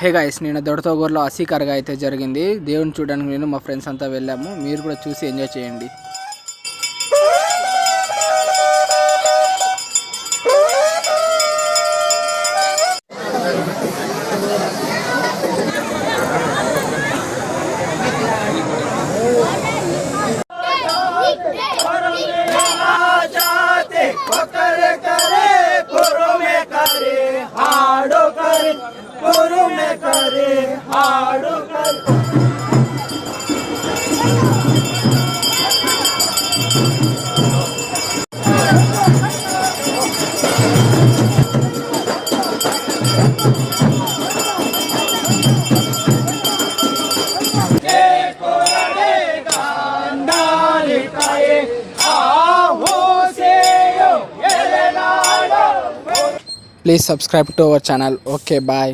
Hey guys, నేను దొడతోగూరులో అసీకరగా అయితే జరిగింది. దేవుని చూడడానికి నేను మా ఫ్రెండ్స్ అంతా వెళ్ళాము. మీరు కూడా చూసి ఎంజాయ్ చేయండి. Please subscribe to our channel. Okay, bye.